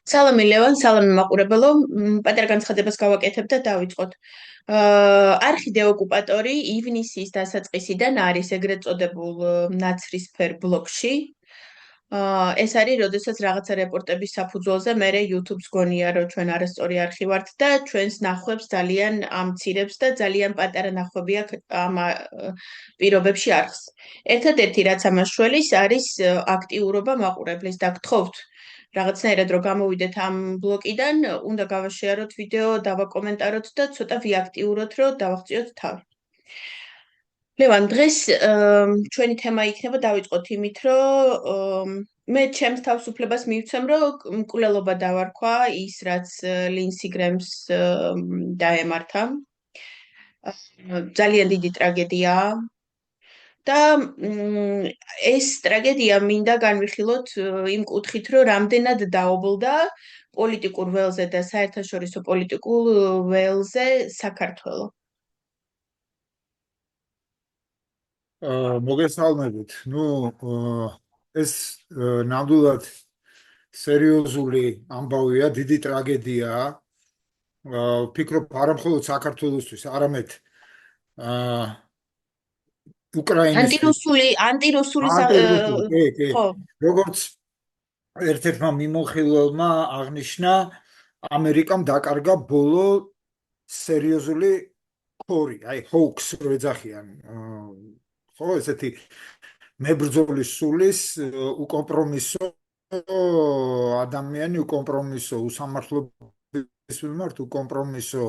სალამი ლევან, სალამი მაყურებელო. პატარა განცხადებას გავაკეთებ და დავიწყოთ. არხი დეოკუპატორი ივნისის დასაწყისიდან არის ეგრეთ წოდებულ ნაცრისფერ ბლოკში. ეს არის, როდესაც რაღაცა რეპორტების საფუძველზე მე YouTube-ს გონია, რომ ჩვენ არასწორი არხი ვართ და ჩვენს ნახვებს ძალიან ამცირებს და ძალიან პატარა ნახვები აქვს ამ პირობებში არხს. ერთადერთი რაც ამას შველის არის აქტიურობა მაყურებლის და გთხოვთ რაღაცნაირად რომ გამოვიდეთ ამ ბლოკიდან, უნდა გავაშეაროთ ვიდეო, დავაკომენტაროთ და ცოტა ვიაქტიუროთ, რომ დავაღწიოთ თავი. ლევან, დღეს ჩვენი თემა იქნება დავიწყოთ იმით, რომ მე ჩემს თავისუფლებას მივცემ, რომ მკვლელობა დავარქვა ის, რაც ლინსი გრემს დაემართა. ძალიან დიდი ტრაგედიაა. და ეს ტრაგედია მინდა განვიხილოთ იმ კუთხით, რომ რამდენად დაობლდა პოლიტიკურ ველზე და საერთაშორისო პოლიტიკურ ველზე საქართველო. მოგესალმებით. ეს ნამდვილად სერიოზული ამბავია, დიდი ტრაგედიაა. ვფიქრობ, არა მხოლოდ საქართველოსთვის, არამედ უკრაინისთვის. ანტირუსული ხო. როგორც ერთ-ერთმა მიმოხილველმა აღნიშნა, ამერიკამ დაკარგა ბოლო სერიოზული ქორი, ჰოუქს რო ეძახიან. ხო, ესეთი მებრძოლის სულის უკომპრომისო ადამიანი, უკომპრომისო უსამართლობის მიმართ, უკომპრომისო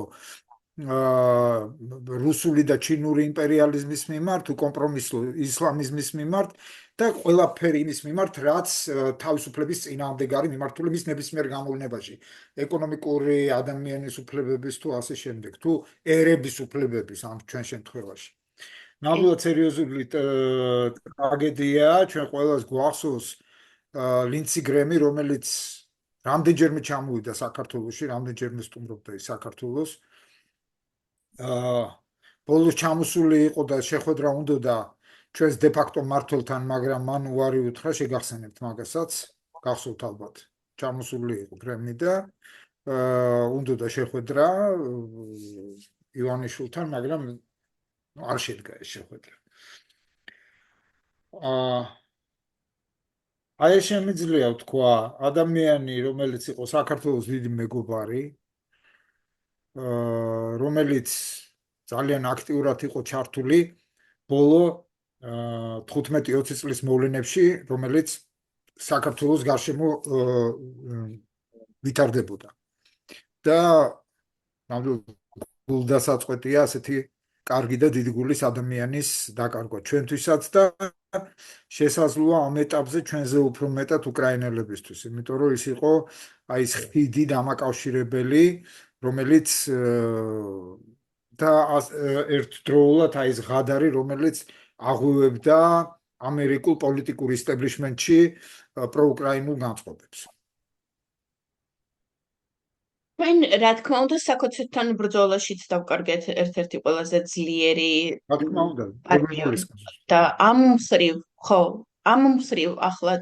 რუსული და ჩინური იმპერიალიზმის მიმართ, უკომპრომისო ისლამიზმის მიმართ და ყველაფერი იმის მიმართ, რაც თავისუფლების წინააღმდეგ არის მიმართული მის ნებისმიერ გამოვლენებაში, ეკონომიკური, ადამიანის უფლებების თუ ასე შემდეგ, თუ ერების უფლებების ამ ჩვენ შემთხვევაში. ნამდვილად სერიოზული ტრაგედიაა, ჩვენ ყველას გვახსოვს ლინსი გრემი, რომელიც რამდენჯერმე ჩამოვიდა საქართველოში, რამდენჯერმე სტუმრობდა საქართველოს. ბოლოს ჩამოსული იყო და შეხვედრა უნდოდა ჩვენს დე-ფაქტო მმართველთან, მაგრამ მან უარი უთხრა, შეგახსენებთ მაგასაც, გახსოვთ ალბათ. ჩამოსული იყო გრემი და უნდოდა შეხვედრა ივანიშვილთან, მაგრამ არ შედგა ეს შეხვედრა. აი შემიძლია ვთქვა, ადამიანი, რომელიც იყო საქართველოს დიდი მეგობარი, რომელიც ძალიან აქტიურად იყო ჩართული ბოლო 15-20 წლის მოვლენებში, რომელიც საქართველოს გარშემო ვითარდებოდა. და გულდასაწყვეტია ასეთი კარგი და დიდი გულის ადამიანის დაკარგვა ჩვენთვისაც და შესაძლოა ამ ეტაპზე ჩვენზე უფრო მეტად უკრაინელებისთვის, იმიტომ რომ ის იყო აი ეს ხიდი დამაკავშირებელი, რომელიც და ერთდროულად აი ეს ღადარი, რომელიც აღვივებდა ამერიკულ პოლიტიკურ ისტაბლიშმენტში პროუკრაინულ განწყობებს. ჩვენ, რა თქმა უნდა, საკოცეთთან ბრძოლაშიც დავკარგეთ ერთ-ერთი ყველაზე ძლიერი და ამ მხრივ ახლა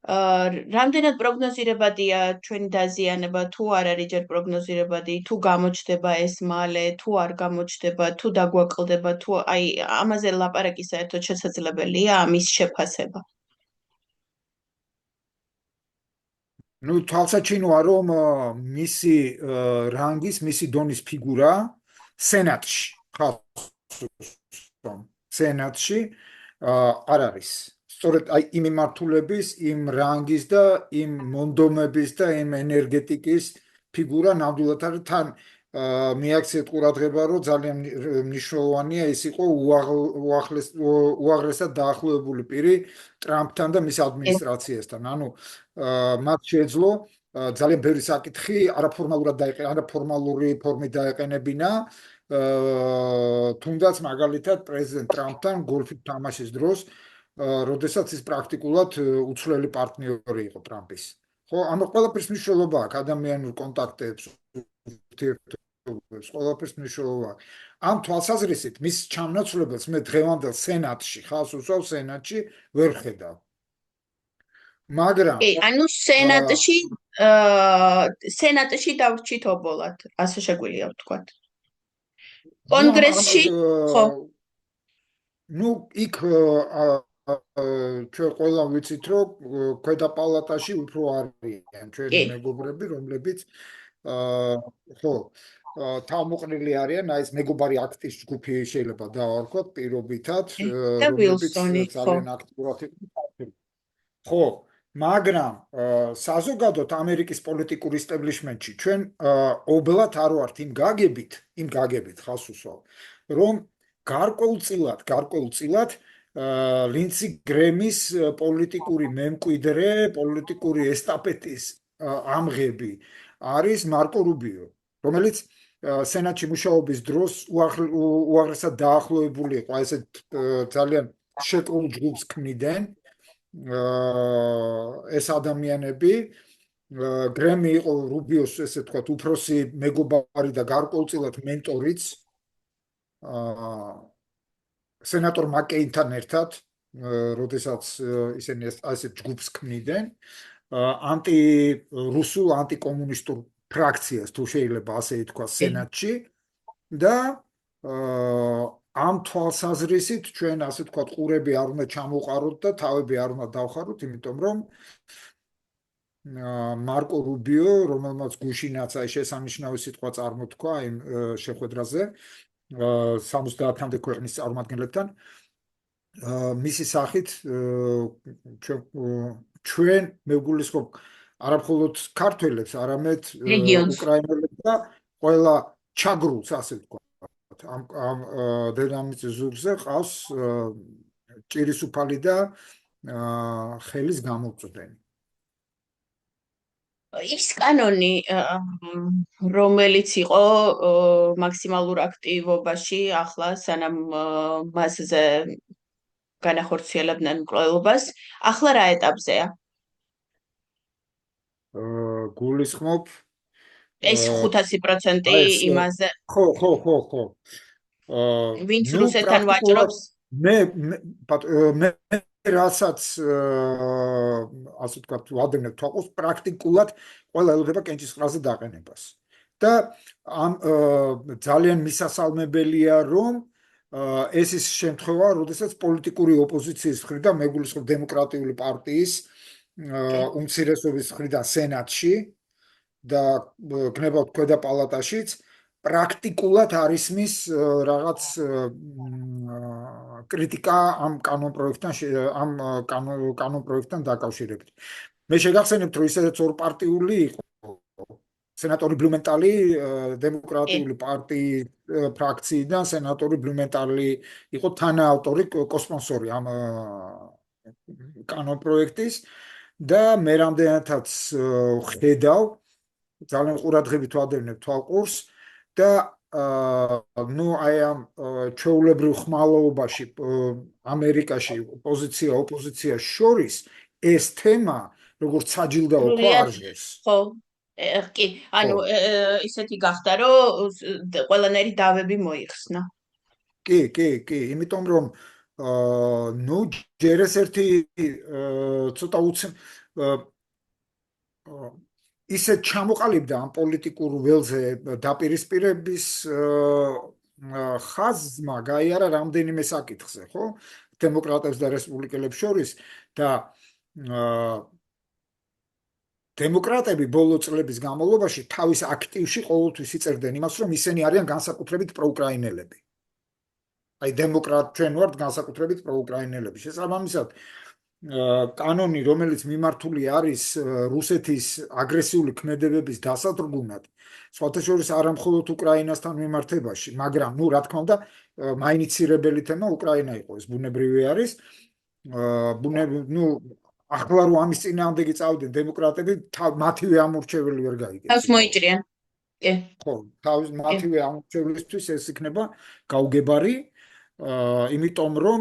რამდენად პროგნოზირებადია ჩვენი დაზიანება, თუ არ არის ჯერ პროგნოზირებადი, თუ გამოჩნდება ეს მალე, თუ არ გამოჩნდება, თუ დაგვაკლდება, თუ აი ამაზე ლაპარაკი საერთოდ შესაძლებელია, ამის შეფასება. თვალსაჩინოა, რომ მისი რანგის, მისი დონის ფიგურა სენატში არ არის. სწორედ აი იმ მიმართულების, იმ რანგის და იმ მონდომების და იმ ენერგეტიკის ფიგურა ნამდვილად არის. თან მიაქციეთ ყურადღება, რომ ძალიან მნიშვნელოვანია ის იყო უაღრესად დაახლოებული პირი ტრამპთან და მის ადმინისტრაციასთან. ანუ მათ შეეძლო ძალიან ბევრი საკითხი არაფორმალური ფორმით დაეყენებინა, თუნდაც მაგალითად პრეზიდენტ ტრამპთან გოლფით თამაშის დროს, როდესაც ის პრაქტიკულად უცვლელი პარტნიორი იყო ტრამპის. ხო, ამ ყველაფერს მნიშვნელობა აქვს ადამიანურ კონტაქტებს, ურთიერთობებს, ყველაფერს მნიშვნელობა აქვს. ამ თვალსაზრისით მის ჩამონაცვლებელს მე დღევანდელ სენატში, ხალხს უსვავ სენატში ვერ ხედავ. მაგრამ ანუ სენატში სენატში დავრჩით ობოლად, ასე შეგვიძლია ვთქვათ. ნუ კონგრესში ხო, ნუ იქ ჩვენ ყველა ვიცით, რომ ქვედა პალატაში უფრო არიან ჩვენი კი. მეგობრები, რომლებიც ხო თავმოყრილი არიან, აი ეს მეგობარი აქტის ჯგუფი შეიძლება დავარქვათ პირობითად, და რომლებიც ვილსონი, ხო. ძალიან აქტიურად იყვნენ. ხო, მაგრამ საზოგადოდ ამერიკის პოლიტიკურ ისტაბლიშმენტში ჩვენ ობლად არ ვართ იმ გაგებით ხას უსვავ, რომ გარკვეულწილად ლინცი გრემის პოლიტიკური მემკვიდრე, პოლიტიკური ესტაფეტის ამღები არის მარკო რუბიო, რომელიც სენატში მუშაობის დროს უაღრესად დაახლოებული იყო ესეთ ძალიან შეკრულ ჯგუფს ქმნიდნენ ეს ადამიანები გრემი იყო რუბიოს ესე თქვათ უფროსი მეგობარი და გარკვეულწილად მენტორიც სენატორ მაკეინთან ერთად როდესაც ისინი ასეთ ჯგუფს ქმნიდნენ ანტირუსულ ანტიკომუნისტურ ფრაქციას თუ შეიძლება ასე ითქვას სენატში და ამ თვალსაზრისით ჩვენ ასე ვთქვათ ყურები არ უნდა ჩამოყაროთ და თავები არ უნდა დავხაროთ, იმიტომ რომ მარკო რუბიო, რომელმაც გუშინაც აი შესანიშნავი სიტყვა წარმოთქვა იმ შეხვედრაზე 70-მდე ქვეყნის წარმომადგენლებთან, მისი სახით ჩვენ მეგულისხმობ არა მხოლოდ ქართველებს, არამედ რეგიონს. უკრაინელებს და ყველა ჩაგრულს ასე ვთქვათ. ამ დედამიწის ზურგზე ყავს ჭირის უფალი და ხელის გამომწვდენი. ის კანონი, რომელიც იყო მაქსიმალურ აქტივობაში ახლა, სანამ მასზე განახორციელებდნენ მკვლელობას, ახლა რა ეტაპზეა? გულისხმობ ეს 500% აი ეს იმაზე, ხო. ვინც ნუ რუსეთთან პრაქტიკულად ვაჭრობს, მე რასაც ასე ვთქვათ, ვადევნებ თვალყურს, პრაქტიკულად ყველა ელოდება კენჭისყრაზე დაყენებას. და ამ ძალიან მისასალმებელია, რომ ეს ის შემთხვევა, როდესაც პოლიტიკური ოპოზიციის მხრიდან, მეგულისხმობ დემოკრატიული პარტიის უმცირესობის მხრიდან სენატში და გნებავთ ქვედა პალატაშიც პრაქტიკულად არის მის რაღაც კრიტიკა ამ კანონპროექტთან დაკავშირებით. მე შეგახსენებთ, რომ ისედაც ორპარტიული იყო სენატორი ბლუმენტალი დემოკრატიული პარტიის ფრაქციიდან სენატორი ბლუმენტალი იყო თანაავტორი, კოსპონსორი ამ კანონპროექტის და მე რამდენადაც ხედავ ძალიან ყურადღებით ვადევნებ თვალყურს და ნუ აი ამ ჩვეულებრივ ხმალოობაში ამერიკაში ოპოზიციას შორის ეს თემა როგორც საჯილდაო ხო არ ჟღერს. ხო, კი, ანუ ისეთი გახდა, რომ ყველანაირი დავები მოიხსნა. კი, იმიტომ რომ ნუ ჯერ ეს ერთი ცოტა ისე ჩამოყალიბდა ამ პოლიტიკურ ველზე დაპირისპირების ხაზმა გაიარა რამდენიმე საკითხზე, ხო? დემოკრატებს და რესპუბლიკელებს შორის და დემოკრატები ბოლო წლების განმავლობაში თავის აქტივში ყოველთვის იწერდნენ იმას, რომ ისინი არიან განსაკუთრებით პროუკრაინელები. აი დემოკრატ ჩვენ ვართ განსაკუთრებით პროუკრაინელები. შესაბამისად, კანონი, რომელიც მიმართული არის რუსეთის აგრესიული ქმედებების დასაძრგუნად, სხვათა შორის არა მხოლოდ უკრაინასთან მიმართებაში, მაგრამ ნუ რა თქმა უნდა, მაინიცირებელი თემა უკრაინა იყო, ეს ბუნებრივი არის. ნუ ახლა რომ ამის წინააღმდეგი წავიდნენ დემოკრატები, მათივე ამორჩეველი ვერ გაიგეს. თავს მოიჭრიან. კი. ხო, მათივე ამორჩევლისთვის ეს იქნება გაუგებარი. იმიტომ რომ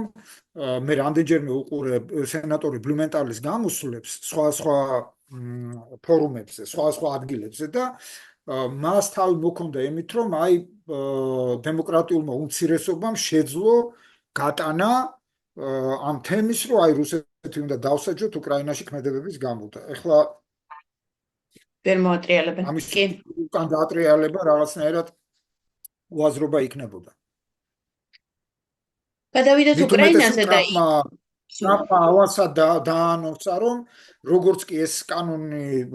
მე რამდენჯერმე უყურებ სენატორი ბლუმენტალის გამოსვლებს სხვა ფორუმებზე, სხვა ადგილებზე და მას თავი მოქონდა იმით, რომ აი დემოკრატიულმა უმცირესობამ შეძლო გატანა ამ თემის, რომ აი რუსეთი უნდა დავსაჯოთ უკრაინაში ქმედებების გამო და ეხლა ვერ მოატრიალებენ. ამის კი. უკან დაატრიალება რაღაცნაირად უაზრობა იქნებოდა. გადავიდეთ მით უმეტეს რომ უკრაინაზე და ტრამპმა ავანსად დაანონსა, რომ როგორც კი ეს კანონი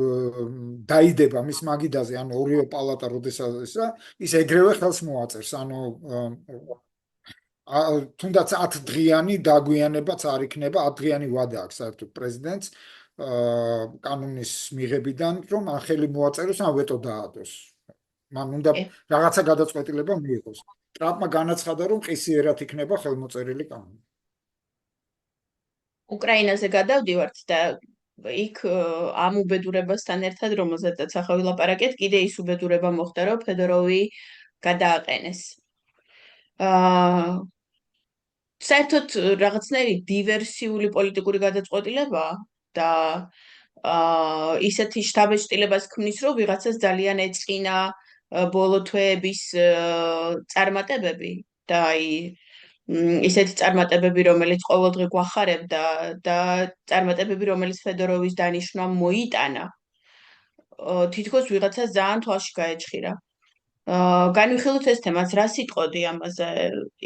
დაიდება მის მაგიდაზე, ანუ ორივე პალატა როდესაც ის ეგრევე ხელს მოაწერს, ანუ თუნდაც 10 დღიანი დაგვიანებაც არ იქნება, 10 დღიანი ვადა აქვს საერთოდ პრეზიდენტს კანონის მიღებიდან, რომ ან ხელი მოაწეროს, ან ვეტო დაადოს. მან უნდა რაღაცა გადაწყვეტილება მიიღოს. ტრამპმა განაცხადა, რომ ყისიერად იქნება ხელმოწერილი კანონი. უკრაინაზე გადავდივართ და იქ ამ უბედურებასთან ერთად, რომელზედაც ახლა ვილაპარაკეთ, კიდე ის უბედურება მოხდა, რომ ფედოროვი გადააყენეს. საერთოდ რაღაცნაირი დივერსიული პოლიტიკური გადაწყვეტილება და ისეთი შთაბეჭდილებას ქმნის, რომ ვიღაცას ძალიან ეწყინა ბოლო თვეების წარმატებები და ისეთი წარმატებები, რომელიც ყოველდღე გვახარებდა და წარმატებები, რომელიც ფედოროვის დანიშვნამ მოიტანა, თითქოს ვიღაცას ძალიან თვალში გაეჭხირა. განვიხილოთ ეს თემაც, რა სიტყოდი ამაზე,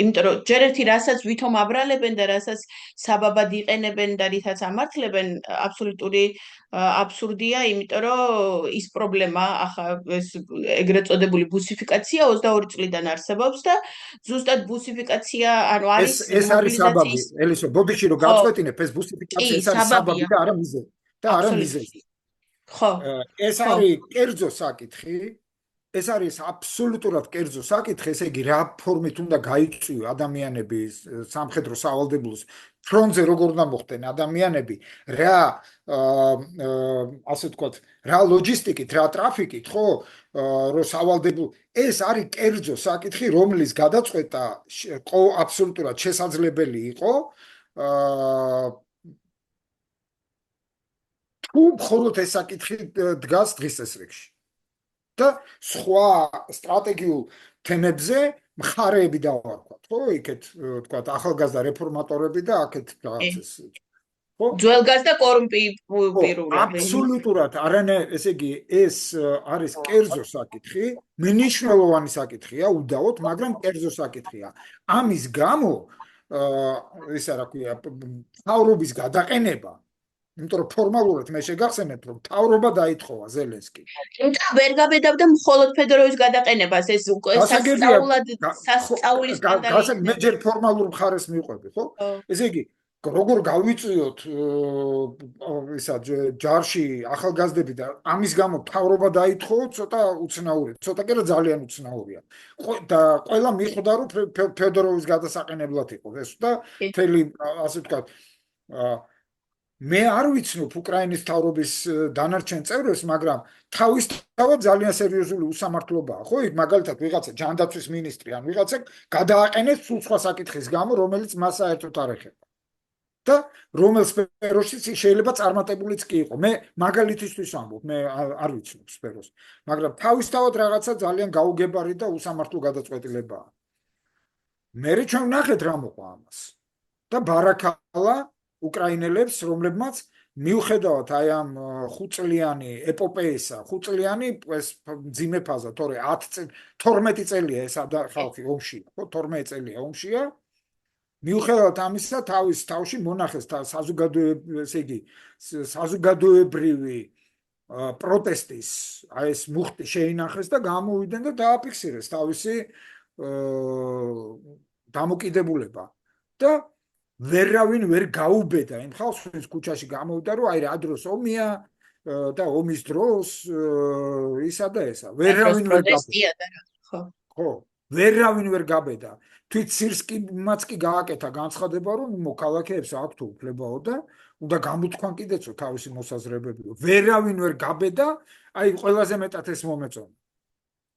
იმიტომ რომ ჯერ ერთი რასაც ვითომ აბრალებენ და რასაც საბაბად იყენებენ და რითაც ამართლებენ, აბსოლუტური აბსურდია, იმიტომ რომ ის პრობლემა, ახლა ეს ეგრეთ წოდებული ბუსიფიკაცია 22 წლიდან არსებობს და ზუსტად ბუსიფიკაცია, ანუ არის ეს არის საბაბი, ელისო, ბოდიში რომ გაწყვეტინებ, ეს ბუსიფიკაცია, ეს არის საბაბი და არა მიზეზი. და არა მიზეზი. ხო. ეს არის კერძო საკითხი. ეს არის აბსოლუტურად კერძო საკითხი, ესე იგი, რა ფორმით უნდა გაიწვიო ადამიანები სამხედრო სავალდებულოს ფრონტზე როგორ უნდა მოხდნენ ადამიანები, რა ასე ვთქვათ, რა ლოჯისტიკით, რა ტრაფიკით, ხო, რომ სავალდებულო ეს არის კერძო საკითხი, რომლის გადაწყვეტა აბსოლუტურად შესაძლებელი იყო თუ მხოლოდ ეს საკითხი დგას დღის წესრიგში. და სხვა სტრატეგიულ თემებზე მხარეები დავარქვათ, ხო, იქეთ ვთქვათ, ახალგაზრდა რეფორმატორები და აქეთ რაღაცას. ხო? ძველგაზრდა კორუმპირებული. აბსოლუტურად, ესე იგი, ეს არის კერძო საკითხი, მნიშვნელოვანი საკითხია, უდაოდ, მაგრამ კერძო საკითხია. ამის გამო, ისა რა ქვია, მთავრობის გადაყენება იმიტომ რომ ფორმალურად მე შეგახსენებთ რომ მთავრობა დაითხოვა ზელენსკი. ვერ გაბედავდა მხოლოდ ფედოროვის გადაყენებას, ეს უკვე სასწაულის სკანდალი. მე ჯერ ფორმალურ მხარეს მივყვები, ხო? ესე იგი, როგორ გავიწვიოთ ისა ჯარში ახალგაზრდები და ამის გამო მთავრობა დაითხოვა, ცოტა უცნაურია, ცოტა კი რა ძალიან უცნაურია. და ყველა მიხვდა რომ ფედოროვის გადასაყენებლად იყო ეს და მთელი ასე ვთქვათ მე არ ვიცნობ უკრაინის მთავრობის დანარჩენ წევრებს, მაგრამ თავისთავად ძალიან სერიოზული უსამართლობაა, ხო? იქ მაგალითად ვიღაცა ჯანდაცვის მინისტრი ან ვიღაცა გადააყენეს სულ სხვა საკითხის გამო, რომელიც მას საერთოდ არ ეხება. და რომელ სფეროშიც შეიძლება წარმატებულიც კი იყო. მე მაგალითისთვის ვამბობ, მე არ ვიცნობ სფეროს, მაგრამ თავისთავად რაღაცა ძალიან გაუგებარი და უსამართლო გადაწყვეტილებაა. მე ჩვენ ვნახეთ რა მოყვა ამას. და ბარაქალა უკრაინელებს, რომლებმაც მიუხედავად აი ამ 5 წლიანი ეპოპეისა, 5 წლიანი ეს ძიმე ფაზა, თორე 12 წელია ეს ხალხი ომშია, ხო, 12 წელია ომშია. მიუხედავად ამისა, თავის თავში მონახეს ესე იგი, საზოგადოებრივი პროტესტის აი ეს მუხტი შეინახეს და გამოვიდნენ და დააფიქსირეს თავისი დამოკიდებულება. და ვერავინ ვერ გაუბედა იმ ხალხს, ვინც ქუჩაში გამოვიდა, რომ აი რა დროს ომია და ომის დროს ისა და ესა. ვერავინ ვერ გაბედა. ხო, ვერავინ ვერ გაბედა. თვით სირსკიმაც კი გააკეთა განცხადება, რომ მოქალაქეებს აქვთ უფლებაო და უნდა გამოთქვან კიდეცო თავისი მოსაზრებები. ვერავინ ვერ გაბედა, აი ყველაზე მეტად ეს მომეწონა.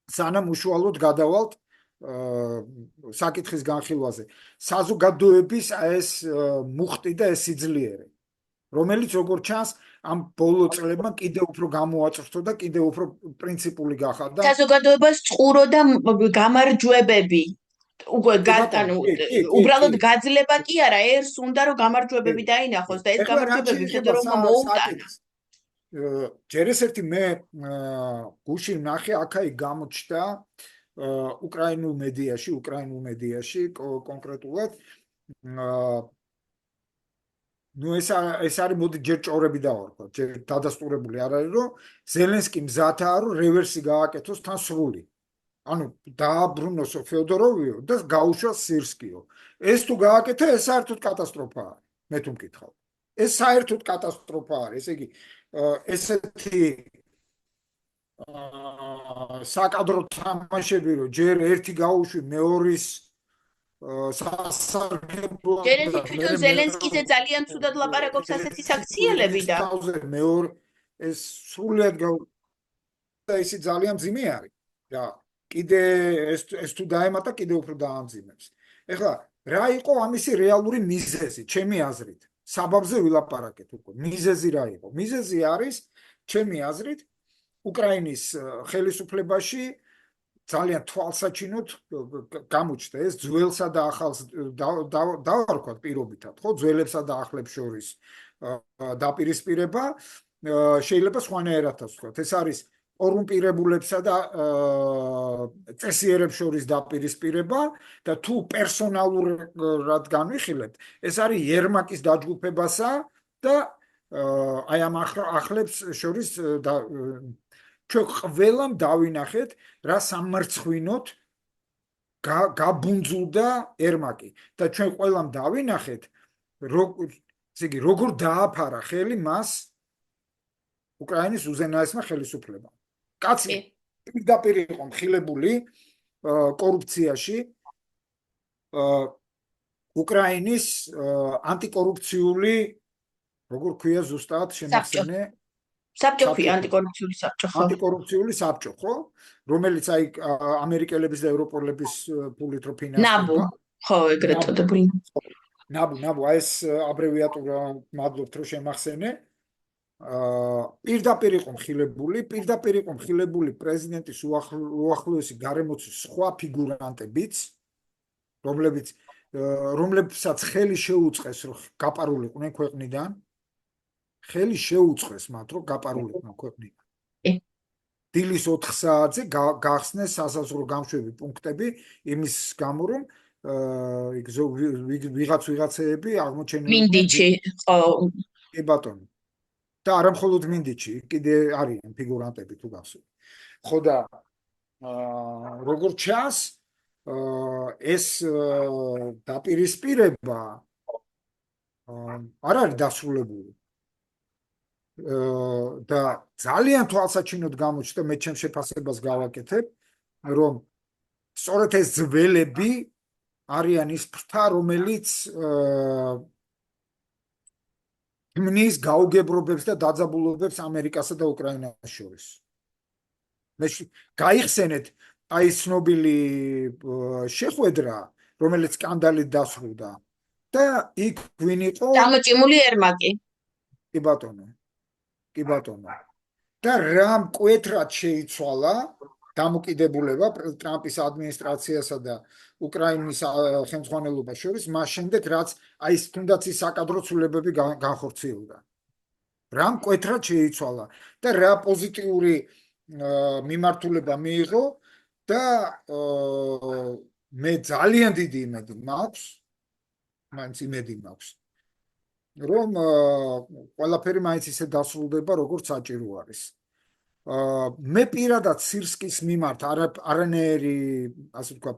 სანამ უშუალოდ გადავალთ საკითხის განხილვაზე. საზოგადოების ეს მუხტი და ეს სიძლიერე, რომელიც როგორც ჩანს, ამ ბოლო წლებმა კიდევ უფრო გამოაწრთო და კიდევ უფრო პრინციპული გახადა. საზოგადოებას წყურო და გამარჯვებები. უკვე უბრალოდ გაძლება კი არა, ერს უნდა რომ გამარჯვებები დაინახოს და ეს გამარჯვებები ფედოროვმა მოუტანა. ჯერ ესეთი მე გუში ვნახე, აქა-იქ გამოჩნდა უკრაინულ მედიაში კონკრეტულად ნუ ეს არის მოდი ჯერ ჭორები დავარქვა, ჯერ დადასტურებული არ არის, რომ ზელენსკი მზადაა, რომ რევერსი გააკეთოს თან სრული. ანუ დააბრუნოს ფეოდოროვიო და გაუშვას სირსკიო. ეს თუ გააკეთა, ეს საერთოდ კატასტროფა არის. მე თუ მკითხავ. ეს საერთოდ კატასტროფა არის. ესე იგი, ესეთი საკადრო თამაშები, რომ ჯერ ერთი გაუშვი მეორის სასარგებლოდ ჯერ ერთი თვითონ ზელენსკიზე ძალიან ცუდად ლაპარაკობს ასეთი საქციელები და მეორე ეს სრულიად და ისი ძალიან მძიმე არის. და კიდე ეს თუ დაემატა, კიდე უფრო დაამძიმებს. ეხლა რა იყო ამისი რეალური მიზეზი, ჩემი აზრით? საბაბზე ვილაპარაკეთ უკვე. მიზეზი რა იყო? მიზეზი არის, ჩემი აზრით, უკრაინის ხელისუფლებაში ძალიან თვალსაჩინოდ გამოჩნდა ეს ძველსა და ახალს დავარქვათ პირობითად, ხო, ძველებსა და ახლებს შორის დაპირისპირება, შეიძლება სხვანაირადაც ვთქვათ. ეს არის კორუმპირებულებსა და წესიერებს შორის დაპირისპირება და თუ პერსონალურად განვიხილებთ, ეს არის იერმაკის დაჯგუფებასა და აი ამ ახლებს შორის ჩვენ ყველამ დავინახეთ, რა სამარცხვინოთ გაბუნძულდა ერმაკი და ჩვენ ყველამ დავინახეთ, როგორ დააფარა ხელი მას უკრაინის უზენაესმა ხელისუფლებამ. კაცი პირდაპირ იყო მხილებული კორუფციაში, უკრაინის ანტიკორუფციული, როგორ ქვია ზუსტად შემახსენე, საბჭოი ანტიკორუფციული საბჭო, ხო? ანტიკორუფციული საბჭო, ხო? რომელიც აი ამერიკელების და ევროპელების ფულით რო ფინანსდება. ნაბუ, ხო, ეგრეთ წოდებული. ნაბუ, აი ეს აბრევიატურა, მადლობთ რომ შემახსენე. პირდაპირ იყო მხილებული პრეზიდენტის უახლოესი გარემოცვის სხვა ფიგურანტებიც, რომლებსაც ხელი შეუწყეს, რომ გაპარულიყვნენ ქვეყნიდან. ხელი შეუწყეს მათ, რომ გაპარულიყვნენ ქვეყნიდან. დილის 4 საათზე გახსნეს სასაზღვრო გამშვები პუნქტები იმის გამო, რომ ვიღაცეები აღმოჩენილ მინდიჩი, ხო. კი ბატონო. და არა მხოლოდ მინდიჩი, კიდე არიან ფიგურანტები თუ გახსოვთ. ხო და როგორც ჩანს, ეს დაპირისპირება არ არის დასრულებული. და ძალიან თვალსაჩინოდ გამოჩნდა, მე ჩემს შეფასებას გავაკეთებ, რომ სწორედ ეს ძველები არიან ის ფრთა, რომელიც ქმნის გაუგებრობებს და დაძაბულობებს ამერიკასა და უკრაინას შორის. მე გაიხსენეთ აი ცნობილი შეხვედრა, რომელიც სკანდალით დასრულდა და იქ ვინ იყო? გამოჭიმული ერმაკი. კი ბატონო. და რა მკვეთრად შეიცვალა დამოკიდებულება ტრამპის ადმინისტრაციასა და უკრაინის ხელმძღვანელობას შორის, მას შემდეგ, რაც აი თუნდაც ის საკადრო ცვლილებები განხორციელდა. რა მკვეთრად შეიცვალა და რა პოზიტიური მიმართულება მიიღო და მე ძალიან დიდი იმედი მაქვს, რომ ყველაფერი მაინც ისე დასრულდება, როგორც საჭირო არის. მე პირადად სირსკის მიმართ არანაირი, ასე ვთქვა,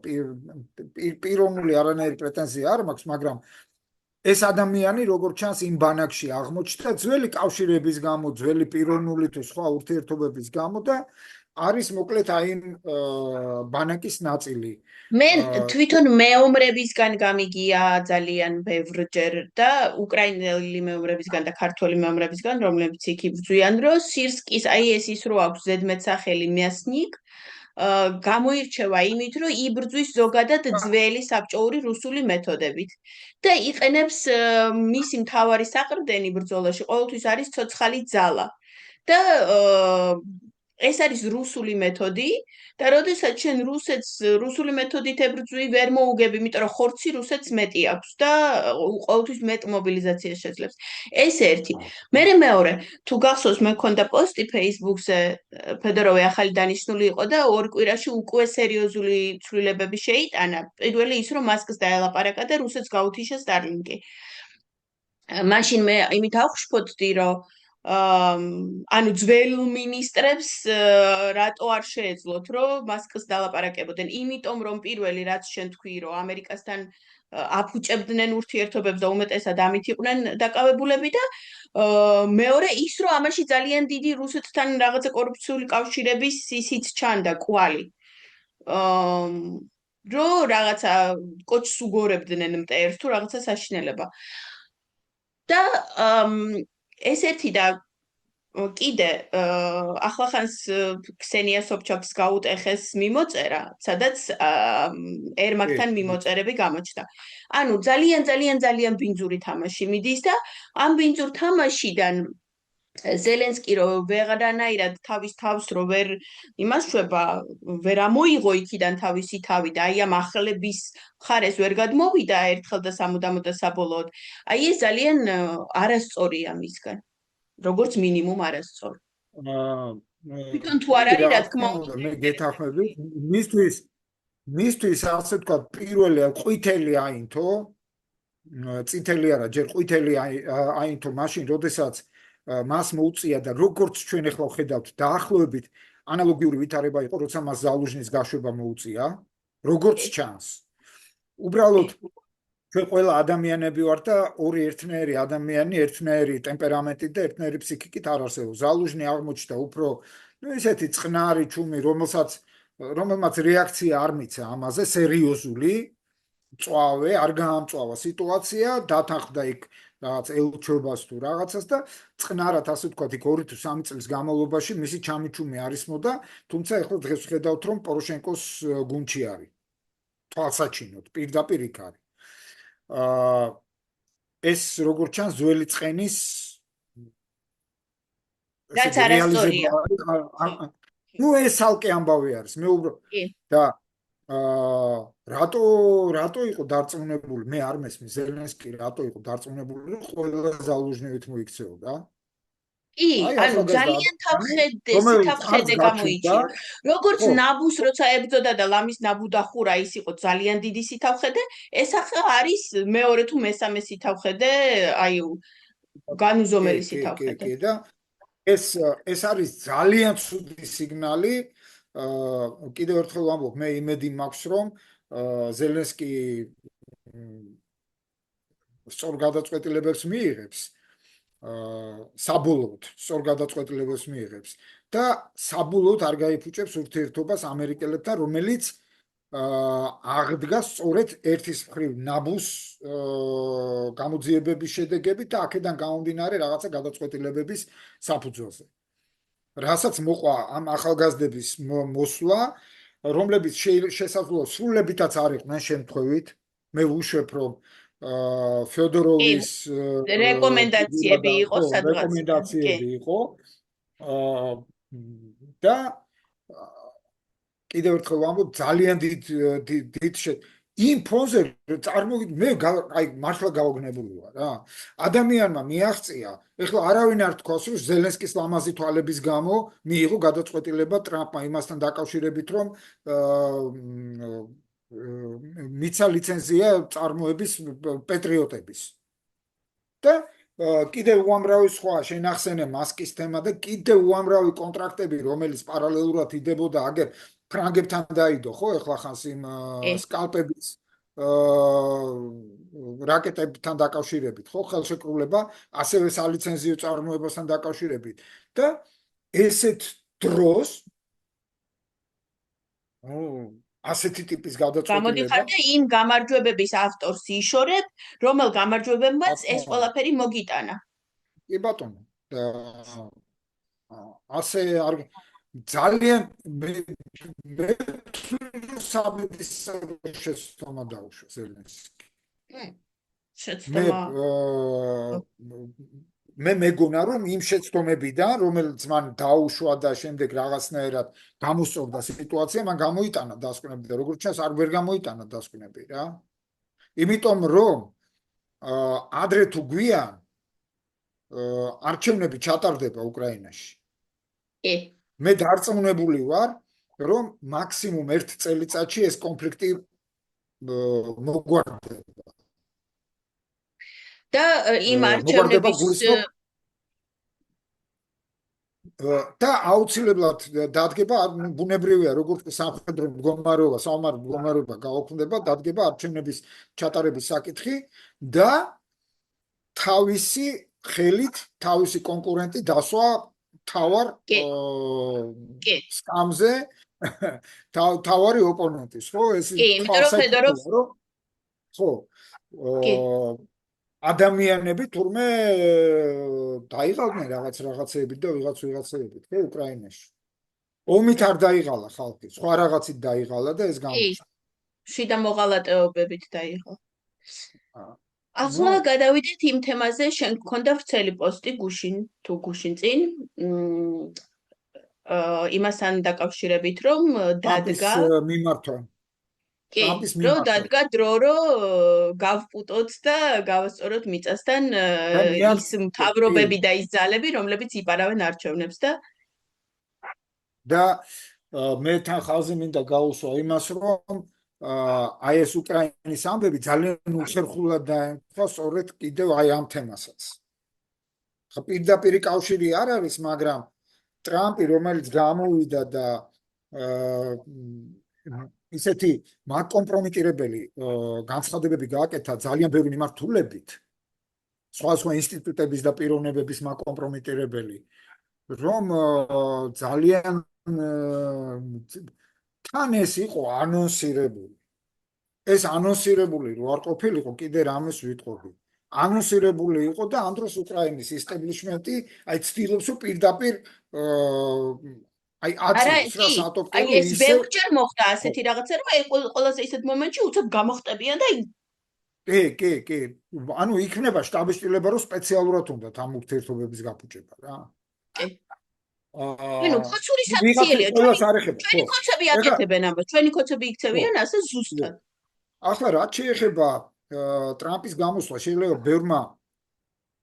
პიროვნული არანაირი პრეტენზია არ მაქვს, მაგრამ ეს ადამიანი როგორც ჩანს იმ ბანაკში აღმოჩნდა ძველი კავშირების გამო, ძველი პიროვნული თუ სხვა ურთიერთობების გამო და არის მოკლედ აი იმ ბანაკის ნაწილი. მე თვითონ მეომრებისგან გამიგია ძალიან ბევრჯერ და უკრაინელი მეომრებისგან და ქართველი მეომრებისგან, რომლებიც იქ იბრძვიან, რომ სირსკის აი ეს ის რო აქვს ზედმეტსახელი мясник, გამოირჩევა იმით, რომ იბრძვის ზოგადად ძველი საბჭოური რუსული მეთოდებით და იყენებს მისი მთავარი საყრდენი ბრძოლაში ყოველთვის არის ცოცხალი ძალა. და ეს არის რუსული მეთოდი და როდესაც შენ რუსეთს რუსული მეთოდით ებრძვი ვერ მოუგები, იმიტომ რომ ხორცი რუსეთს მეტი აქვს და ყოველთვის მეტ მობილიზაციას შეძლებს. ეს ერთი. მერე მეორე, თუ გახსოვს მე მქონდა პოსტი Facebook-ზე, ფედოროვი ახალი დანიშნული იყო და ორ კვირაში უკვე სერიოზული ცვლილებები შეიტანა. პირველი ის, რომ მასკს დაელაპარაკა და რუსეთს გაუთიშა Starlink-ი. მაშინ მე იმით ავხშფოთდი, რომ ანუ ძველ მინისტრებს რატო არ შეეძლოთ, რომ მასკს დალაპარაკებოდნენ, იმიტომ რომ პირველი რაც შენ თქვი, რომ ამერიკასთან აფუჭებდნენ ურთიერთობებს და უმეტესად ამით იყვნენ დაკავებულები და მეორე ის, რომ ამაში ძალიან დიდი რუსეთთან რაღაცა კორუფციული კავშირების ისიც ჩანდა კვალი. რომ რაღაცა კოჩს უგორებდნენ მტერს თუ რაღაცა საშინელება. და ესეთი და კიდე ახლახანს ქსენია სობჩაკს გაუტეხეს მიმოწერა, სადაც ერმაკთან მიმოწერები გამოჩნდა. ანუ ძალიან ბინძური თამაში მიდის და ამ ბინძურ თამაშიდან ზელენსკი რო ვეღარანაირად თავის თავს რო ვერ იმასშვება, ვერ ამოიღო იქიდან თავისი თავი და აი ამ ახლების მხარეს ვერ გადმოვიდა ერთხელ და სამუდამოდ და საბოლოოდ. აი ეს ძალიან არასწორია მისგან. როგორც მინიმუმ არასწორი. თვითონ თუ არ არის, რა თქმა უნდა, მე გეთანხმები, მისთვის ასე თქვა, პირველი ყვითელი აინთო, წითელი არა, ჯერ ყვითელი აინთო მაშინ, როდესაც მას მოუწია და როგორც ჩვენ ახლა ვხედავთ, დაახლოებით ანალოგიური ვითარება იყო, როცა მას ზალუჟნის გაშვება მოუწია, როგორც ჩანს. უბრალოდ ჩვენ ყველა ადამიანები ვართ და ორი ერთნაირი ადამიანი, ერთნაირი ტემპერამენტით და ერთნაირი ფსიქიკით არ არსებობს. ზალუჟნი აღმოჩნდა უფრო ესეთი წყნარი ჩუმი, რომელმაც რეაქცია არ მიცა ამაზე, სერიოზული, წვავე, არ გაამწვავა სიტუაცია, დათანხმდა იქ რაღაც ელჩობას თუ რაღაცას და წყნარად ასე ვთქვათ, იქ 2 თუ 3 წლის განმავლობაში მისი ჩამიჩუმი არისმოდა, თუმცა ახლა დღეს ვხედავთ, რომ პოროშენკოს გუნდში არის. თვალსაჩინოდ, პირდაპირ იქ არის. ეს როგორც ჩანს ძველი წყენის რაც არასწორია. ნუ ეს ალკე ამბავი არის. მე და რატო იყო დარწმუნებული? მე არ მესმის ზელენსკი რატო იყო დარწმუნებული, რომ ყველა ზალუჟნევით მოიქცეოდა? კი, ანუ ძალიან თავხედე გამოიჩინა. როგორც ნაბუს როცა ებრძოდა და ლამის ნაბუ დახურა, ის იყო ძალიან დიდი სითავხედე, ეს ახლა არის მეორე თუ მესამე სითავხედე, აი განუზომელი სითავხედე. კი და ეს არის ძალიან ცუდი სიგნალი. კიდევ ერთხელ ვამბობ, მე იმედი მაქვს, რომ ზელენსკი სწორ გადაწყვეტილებებს მიიღებს. საბოლოოდ სწორ გადაწყვეტილებებს მიიღებს და საბოლოოდ არ გაიფუჭებს ურთიერთობას ამერიკელებთან, რომელიც აღდგა სწორედ ერთის მხრივ ნაბუს გამოძიებების შედეგებით და აქედან გამომდინარე რაღაცა გადაწყვეტილებების საფუძველზე. რასაც მოყვა ამ ახალგაზრდების მოსვლა, რომლებიც შესაძლოა სრულებითაც არ იყვნენ შემთხვევით. მე ვუშვებ, რომ ფეოდოროვის რეკომენდაციები იყო სადღაც. რეკომენდაციები იყო და კიდევ ერთხელ ვამბობ, ძალიან დიდ იმ ფონზე წარმოგიდგენთ, მე აი მართლა გავაგნებული ვარ რა. ადამიანმა მიაღწია, ეხლა არავინ არ თქვას, რომ ზელენსკის ლამაზი თვალების გამო მიიღო გადაწყვეტილება ტრამპმა იმასთან დაკავშირებით, რომ მიცა ლიცენზია წარმოების პატრიოტების. და კიდევ უამრავი სხვა შენახსენე მასკის თემა და კიდევ უამრავი კონტრაქტები, რომელიც პარალელურად იდებოდა აგერ ფრანგებთან დაიდო, ხო, ეხლა ხანს იმ სკალპების რაკეტებთან დაკავშირებით, ხო, ხელშეკრულება, ასევე სალიცენზიო წარმოებასთან დაკავშირებით და ესეთ დროს ასეთი ტიპის გადაწყვეტილება. გამოდიხარ და იმ გამარჯვებების ავტორს იშორებ, რომელ გამარჯვებებმაც ეს ყველაფერი მოგიტანა. კი ბატონო. ასე არ ძალიან მე საბედის შეცდომა დაუშვა ზელენსკი. შეცდომა. მე მეგონა რომ იმ შეცდომებიდან, რომელიც მან დაუშვა და შემდეგ რაღაცნაირად გამოსწორდა სიტუაცია, მან გამოიტანა დასკვნები და როგორც ჩანს არ ვერ გამოიტანა დასკვნები რა. იმიტომ რომ ადრე თუ გვიან არჩევნები ჩატარდება უკრაინაში. კი. მე დარწმუნებული ვარ, რომ მაქსიმუმ 1 წელიწადში ეს კონფლიქტი მოგვარდება. და იმ მოგვარდება არჩევნების გულისხმობ და აუცილებლად დადგება ბუნებრივია როგორც სამხედრო მდგომარეობა, საომარი მდგომარეობა გაუქმდება, დადგება არჩევნების ჩატარების საკითხი და თავისი ხელით თავისი კონკურენტი დასვა თავარ სკამზე თავარი ოპონენტის, ხო? ეს თვალსაჩინოა, ხო? ადამიანები თურმე დაიღალნენ რაღაცეებით და ვიღაცეებით, ხო, უკრაინაში. ომით არ დაიღალა ხალხი, სხვა რაღაცით დაიღალა და ეს გამოჩნდა. შიდა მოღალატეობებით დაიღალა. ახლა გადავიდეთ იმ თემაზე, შენ გქონდა ვრცელი პოსტი გუშინ წინ, იმასთან დაკავშირებით, რომ დადგა მიმართვა. კი, რომ დადგა დრო, რომ გავპუტოთ და გავასწოროთ მიწასთან ის მთავრობები და ის ძალები, რომლებიც იპარავენ არჩევნებს და მე თან ხალხზე მინდა გაუსვა იმას, რომ აი ეს უკრაინის ამბები ძალიან უხერხულად დაემთხვა სწორედ კიდევ აი ამ თემასაც. ხა პირდაპირ კავშირი არ არის, მაგრამ ტრამპი, რომელიც გამოვიდა და ისეთი მაკომპრომიტირებელი განცხადებები გააკეთა ძალიან ბევრი მიმართულებით, სხვა ინსტიტუტების და პიროვნებების მაკომპრომიტირებელი, რომ ძალიან თან ეს იყო ანონსირებული. ეს ანონსირებული რო არ ყოფილიყო, კიდე რამეს ვიტყოდი. ანონსირებული იყო და ამ დროს უკრაინის ისტებლიშმენტი აი ცდილობს პირდაპირ აი აწევს რა სატოპტო ისე. აი ეს ბევრჯერ მოხდა ასეთი რაღაცა, რომ აი ყველაზე ისეთ მომენტში უცებ გამოხტებიან და კი. ანუ იქნება შტაბის-შტილება, რომ სპეციალურად უნდათ ამ ურთიერთობების გაფუჭება რა. კი. ანუ ხოცური საქციელია, ჩვენი ხოცები აკეთებენ ამას, ჩვენი ხოცები იქცევიან ასე ზუსტად. ახლა რაც შეეხება ტრამპის გამოსვლა, შეიძლება ბევრმა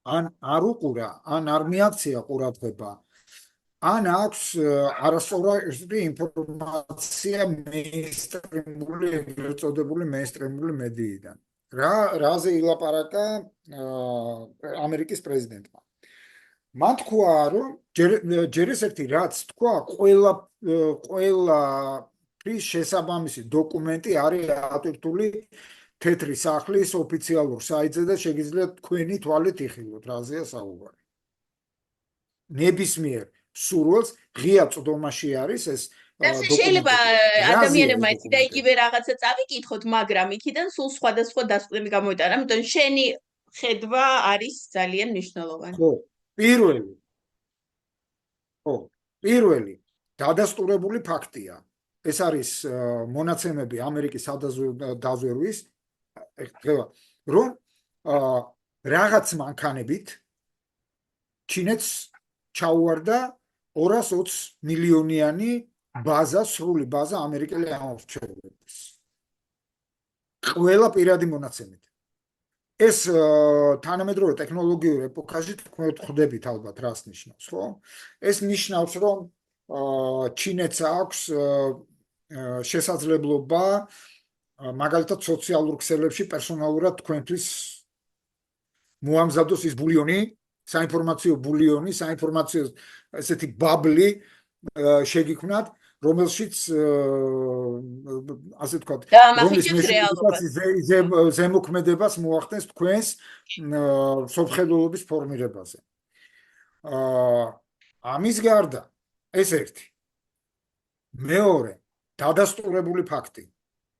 ან არ უყურა, ან არ მიაქცია ყურადღება, ან აქვს არასწორი ინფორმაცია მეინსტრიმული, ეგრეთ წოდებული მეინსტრიმული მედიიდან. რაზე ilaparaqa ამერიკის პრეზიდენტმა. მან თქვა, რომ ჯერ ეს ერთი რაც თქვა, ყველა შესაბამისი დოკუმენტი არის ატვირთული თეთრი სახლის ოფიციალურ საიტზე და შეგიძლიათ თქვენი თვალით იხილოთ, რაზეა საუბარი. ნებისმიერ სურვილს ღია წვდომაში არის ეს დოკუმენტი. შეიძლება ადამიანებმა ეს და იგივე რაღაცა წავიკითხოთ, მაგრამ იქიდან სულ სხვადასხვა დასკვნები გამოიტანა, ამიტომ შენი ხედვა არის ძალიან მნიშვნელოვანი. ხო, პირველი დადასტურებული ფაქტია. ეს არის მონაცემები ამერიკის სადაზვერვის, რომ რაღაც მანქანებით ჩინეთს ჩაუვარდა 220 მილიონიანი ბაზა, სრული ბაზა ამერიკელი ამორჩევლების. ყველა პირადი მონაცემით. ეს თანამედროვე ტექნოლოგიურ ეპოქაში თქვენ ხვდებით ალბათ რას ნიშნავს, ხო? ეს ნიშნავს, რომ ჩინეთს აქვს შესაძლებლობა მაგალითად სოციალურ ქსელებში პერსონალურად თქვენთვის მოამზადოს ის ბულიონი, საინფორმაციო ბულიონი, საინფორმაციო ესეთი ბაბლი შეგიქმნათ, რომელშიც ასე ვთქვათ, რომლის ზემოქმედებას მოახდენს თქვენს სოფხედულობის ფორმირებაზე. ამის გარდა ეს ერთი. მეორე, დადასტურებული ფაქტი.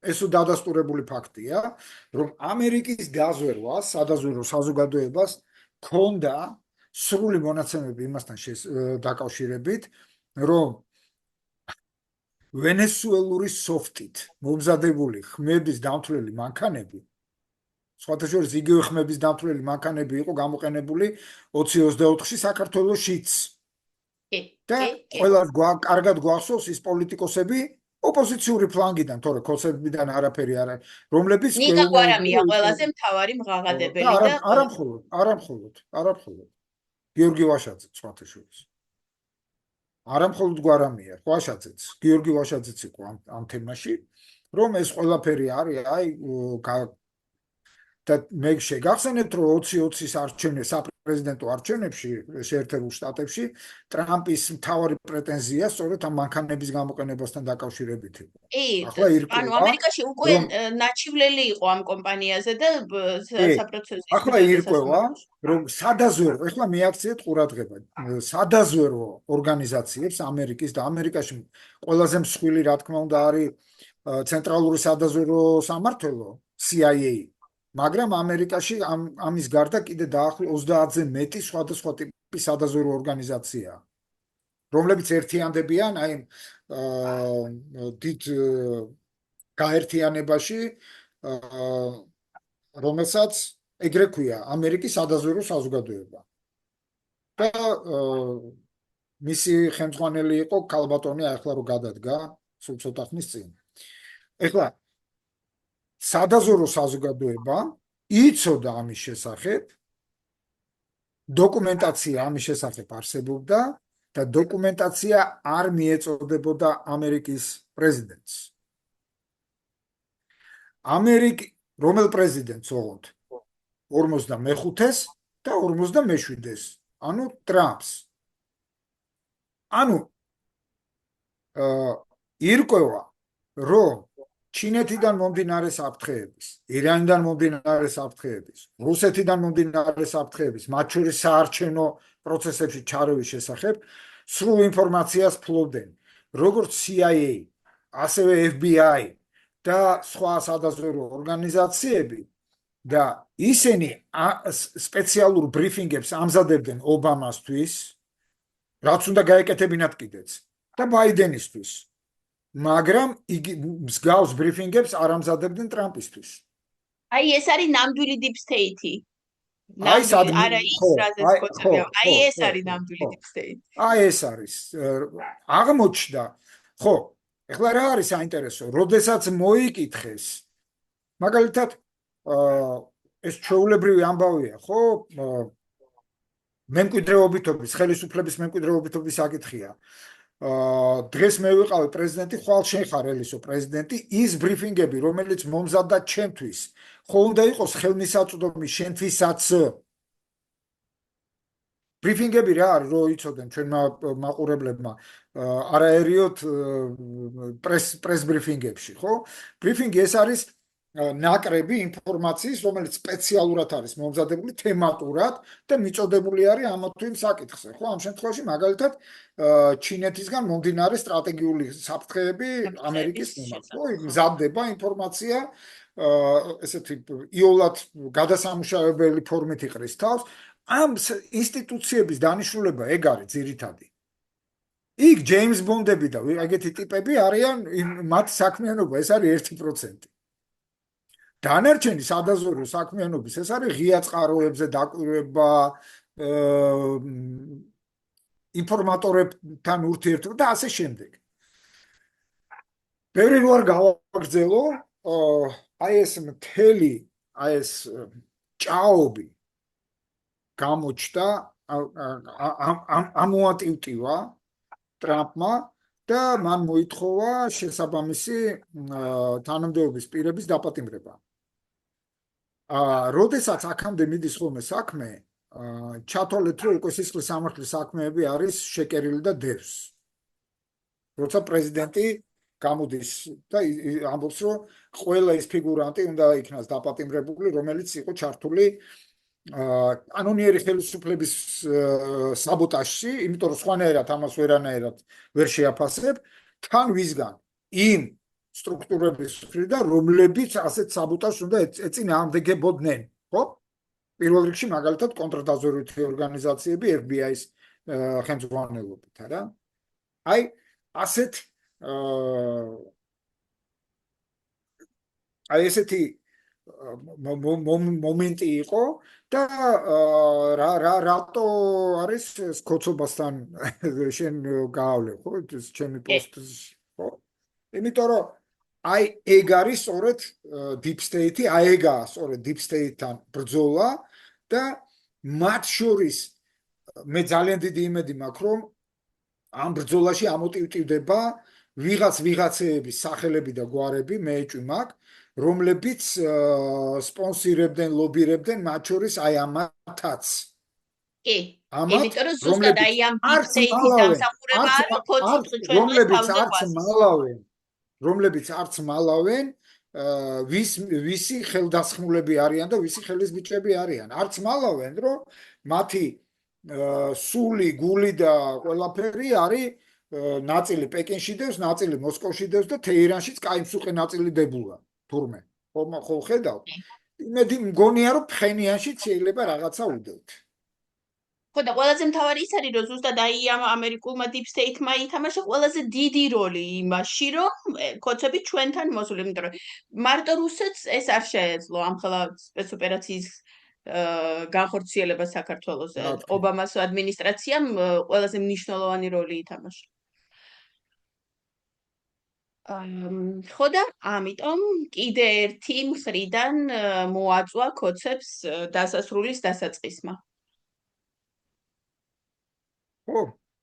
ეს დადასტურებული ფაქტია, რომ ამერიკის დაზვერვას, სადაზვერვო საზოგადოებას ქონდა სრული მონაცემები იმასთან დაკავშირებით, რომ ვენესუელური სოფტით მომზადებული ხმების დამთვლელი მანქანები სხვათა შორის იგივე ხმების დამთვლელი მანქანები იყო გამოყენებული 2024-ში საქართველოშიც. და ყველას კარგად გვახსოვს ის პოლიტიკოსები ოპოზიციური ფლანგიდან, თორე ქოსებიდან არაფერი არ არის, რომლებიც ნიკა გვარამია ყველაზე მთავარი მღაღადებელი და არამხოლოდ გიორგი ვაშაძე სხვათა შორის. არამხოლოდ გვარამია, ვაშაძეც, გიორგი ვაშაძეც იყო ამ თემაში, რომ ეს ყველაფერი არის, და მე შეგახსენებთ, რომ 2020-ის არჩევნებს, საპრეზიდენტო არჩევნებში შეერთებულ შტატებში ტრამპის მთავარი პრეტენზია სწორედ ამ მანქანების გამოყენებასთან დაკავშირებით იყო. ახლა ირკვევა, ანუ ამერიკაში უკვე ნაჩივლელი იყო ამ კომპანიაზე და საპროცესო. ახლა ირკვევა, რომ სადაზვერო, ახლა მიაქციეთ ყურადღება, სადაზვერო ორგანიზაციებს ამერიკის და ამერიკაში ყველაზე მსხვილი, რა თქმა უნდა, არის ცენტრალური სადაზვერო სამმართველო CIA. მაგრამ ამერიკაში ამის გარდა კიდე დაახლოებით 30-ზე მეტი სხვადასხვა ტიპის სადაზვერო ორგანიზაციაა, რომლებიც ერთიანდებიან აი დიდ გაერთიანებაში, რომელსაც ეგრე ქვია ამერიკის სადაზვერო საზოგადოება. და მისი ხელმძღვანელი იყო ქალბატონი, ახლა რო გადადგა, სულ ცოტა ხნის წინ. ეხლა სადაზვერო საზოგადოება იცოდა ამის შესახებ, დოკუმენტაცია ამის შესახებ არსებობდა და დოკუმენტაცია არ მიეწოდებოდა ამერიკის პრეზიდენტს. რომელ პრეზიდენტს ოღონდ 45-ს და 47-ს, ანუ ტრამპს. ანუ ირკვევა, რომ ჩინეთიდან მომდინარე საფრთხეების, ირანიდან მომდინარე საფრთხეების, რუსეთიდან მომდინარე საფრთხეების, მათ შორის საარჩევნო პროცესებში ჩარევის შესახებ სრულ ინფორმაციას ფლობდნენ, როგორც CIA, ასევე FBI და სხვა სადაზვერო ორგანიზაციები და ისინი სპეციალურ ბრიფინგებს ამზადებდნენ ობამასთვის, რაც უნდა გაეკეთებინათ კიდეც და ბაიდენისთვის. მაგრამ იგი მსგავს ბრიფინგებს არ ამზადებდნენ ტრამპისთვის. აი ეს არის ნამდვილი deep state-ი. არა ის რაზეც ხოცებია. აი ეს არის ნამდვილი deep state. აი ეს არის. აღმოჩნდა, ხო, ეხლა რა არის საინტერესო, როდესაც მოიკითხეს, მაგალითად, ეს ჩვეულებრივი ამბავია, ხო? მემკვიდრეობითობის, ხელისუფლების მემკვიდრეობითობის საკითხია. დღეს მე ვიყავი პრეზიდენტი, ხვალ შენ ხარ ელისო პრეზიდენტი, ის ბრიფინგები, რომელიც მომზადდა ჩემთვის, ხო უნდა იყოს ხელმისაწვდომი შენთვისაც. ბრიფინგები რა არის, რო იცოდნენ ჩვენმა მაყურებლებმა, არაერიოდ პრეს ბრიფინგებში, ხო? ბრიფინგი ეს არის ნაკრები ინფორმაციის, რომელიც სპეციალურად არის მომზადებული თემატურად და მიწოდებული არის ამა თუ იმ საკითხზე, ხო? ამ შემთხვევაში მაგალითად ჩინეთისგან მომდინარე სტრატეგიული საფრთხეები ამერიკის მიმართ, ხო? მზადდება ინფორმაცია ესეთი იოლად გადასამუშავებელი ფორმით იყრის თავს. ამ ინსტიტუციების დანიშნულება ეგ არის ძირითადი. იქ ჯეიმს ბონდები და ეგეთი ტიპები არიან, მათ საქმიანობა ეს არის 1%. დანარჩენი სადაზვერო საქმიანობის ეს არის ღია წყაროებზე დაკვირვება, ინფორმატორებთან ურთიერთობა და ასე შემდეგ. ბევრი რო არ გავაგრძელო, აი ეს მთელი, აი ეს ჭაობი გამოჩნდა, ამოატივტივა ტრამპმა და მან მოითხოვა შესაბამისი თანამდებობის პირების დაპატიმრება. როდესაც აქამდე მიდის ხოლმე საქმე, ჩათვალეთ, რომ უკვე სისხლის სამართლის საქმეები არის შეკერილი და დევს. როცა პრეზიდენტი გამოდის და ამბობს, რომ ყველა ის ფიგურანტი უნდა იქნას დაპატიმრებული, რომელიც იყო ჩართული კანონიერი ხელისუფლების საბოტაჟში, იმიტომ რომ სხვანაირად ამას ვერანაირად ვერ შეაფასებ, თან ვისგან იმ სტრუქტურების მხრიდან, რომლებიც ასეთ საბოტაჟს უნდა ეწინააღმდეგებოდნენ, ხო? პირველ რიგში მაგალითად კონტრდაზვერვითი ორგანიზაციები FBI-ის ხელმძღვანელობით, არა? აი, ასეთი მომენტი იყო და რატო არის კოცობასთან შენ გაავლე ხო ჩემი პოსტს ხო იმიტომ რომ აი ეგ არის სწორედ deep state-ი აი ეგაა სწორედ deep state-თან ბრძოლა და მათ შორის მე ძალიან დიდი იმედი მაქვს რომ ამ ბრძოლაში ამოტივტივდება ვიღაცეების სახელები და გვარები მე ეჭვი მაქვს რომლებიც სპონსორებდნენ, ლობირებდნენ მათ შორის აი ამათაც. კი. ამათ, იმიტომ რომ ზუსტად აი ამ deep state-ის დამსახურებაა, რომ ქოც ჩვენ დღეს თავზე გვასწავლენ. რომლებიც არც მალავენ, ვისი ხელდასხმულები არიან და ვისი ხელის ბიჭები არიან. არც მალავენ, რომ მათი სული, გული და ყველაფერი არის ნაწილი პეკინში დევს, ნაწილი მოსკოვში დევს და თეირანშიც კაი მსუყე ნაწილი დებულა. თურმე. ხო ხედავთ? იმედი მგონია რომ ფხენიანშიც შეიძლება რაღაცა უდევთ. ხო და ყველაზე მთავარი ის არის რომ ზუსტად აი ამ ამერიკულმა deep state-მა ითამაშა ყველაზე დიდი როლი იმაში რომ ქოცები ჩვენთან მოსული, იმიტომ რომ მარტო რუსეთს ეს არ შეეძლო ამხელა სპეცოპერაციის განხორციელება საქართველოს ობამას ადმინისტრაციამ ყველაზე მნიშვნელოვანი როლი ითამაშა. ხო და ამიტომ კიდე ერთი მხრიდან მოაწვა ქოცებს დასასრულის დასაწყისმა. ხო,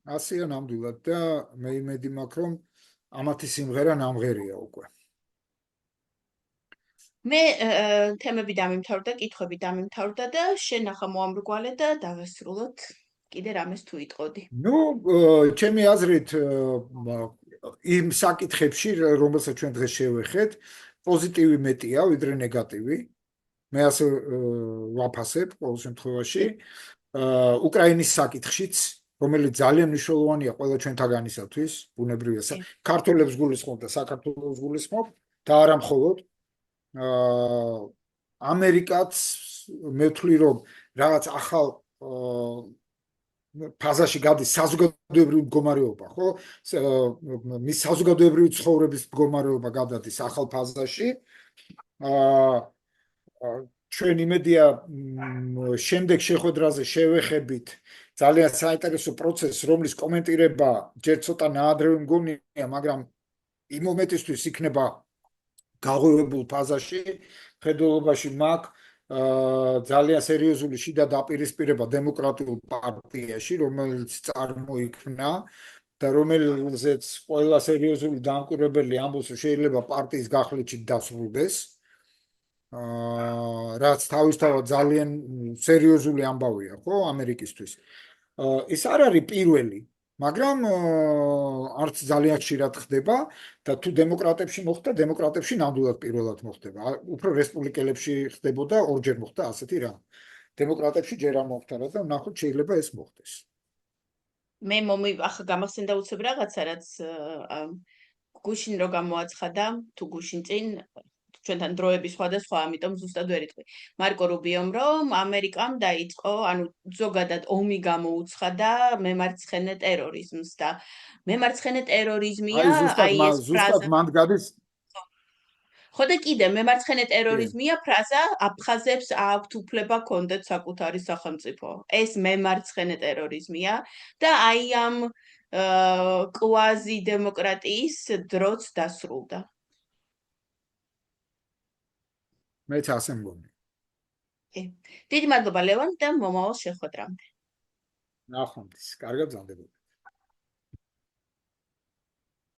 ასეა ნამდვილად და მე იმედი მაქვს რომ ამათი სიმღერა ნამღერია უკვე. მე თემები დამიმთავრდა, კითხვები დამიმთავრდა და შენ ახლა მოამრგვალე და დავასრულოთ კიდე რამეს თუ იტყოდი. ნუ ჩემი აზრით იმ საკითხებში რომელსაც ჩვენ დღეს შევეხეთ პოზიტივი მეტია ვიდრე ნეგატივი. მე ასე ვაფასებ ყოველ შემთხვევაში უკრაინის საკითხშიც რომელიც ძალიან მნიშვნელოვანია ყველა ჩვენთაგანისათვის, ბუნებრივია. ქართველებს გულისხმობ და საქართველოს გულისხმობ და არა მხოლოდ ამერიკაც მე ვთვლი რომ რაღაც ახალ ფაზაში გადის საზოგადოებრივი მდგომარეობა, ხო? მის საზოგადოებრივი ცხოვრების მდგომარეობა გადადის ახალ ფაზაში. ჩვენ იმედია შემდეგ შეხვედრაზე შევეხებით ძალიან საინტერესო პროცესს, რომლის კომენტირება ჯერ ცოტა ნაადრევი მგონია, მაგრამ იმ მომენტისთვის იქნება გაღვივებულ ფაზაში, ხედულობაში მაქვს ძალიან სერიოზული შიდა დაპირისპირება დემოკრატიულ პარტიაში, რომელიც წარმოიქმნა და რომელზეც ყველა სერიოზული დამკვირვებელი ამბობს, რომ შეიძლება პარტიის გახლეჩით დასრულდეს. რაც თავისთავად ძალიან სერიოზული ამბავია, ხო, ამერიკისთვის. ეს არ არის პირველი, მაგრამ არც ძალიან ხშირად ხდება და თუ დემოკრატებში მოხდა, დემოკრატებში ნამდვილად პირველად მოხდება. უფრო რესპუბლიკელებში ხდებოდა, ორჯერ მოხდა ასეთი რამ. დემოკრატებში ჯერ არ მოხდა და ნახოთ შეიძლება ეს მოხდეს. მე ახლა გამახსენდა უცებ რაღაცა, რაც გუშინ რო გამოაცხადა, თუ გუშინ წინ ჩვენთან დროების სხვადასხვა, ამიტომ ზუსტად ვერ იტყვი. მარკო რუბიომ რომ ამერიკამ დაიწყო, ანუ ზოგადად ომი გამოუცხადა მემარცხენე ტერორიზმს და მემარცხენე ტერორიზმია აი ეს ზუსტად მანდ გადის ხო და კიდე მემარცხენე ტერორიზმია ფრაზა აფხაზებს აქვთ უფლება კონდეთ საკუთარი სახელმწიფო. ეს მემარცხენე ტერორიზმია და აი ამ კვაზი დემოკრატიის დროც დასრულდა. მეც ასე მგონია. დიდი მადლობა ლევან და მომავალ შეხვედრამდე. ნახვამდის, კარგად გრძელდებოდა.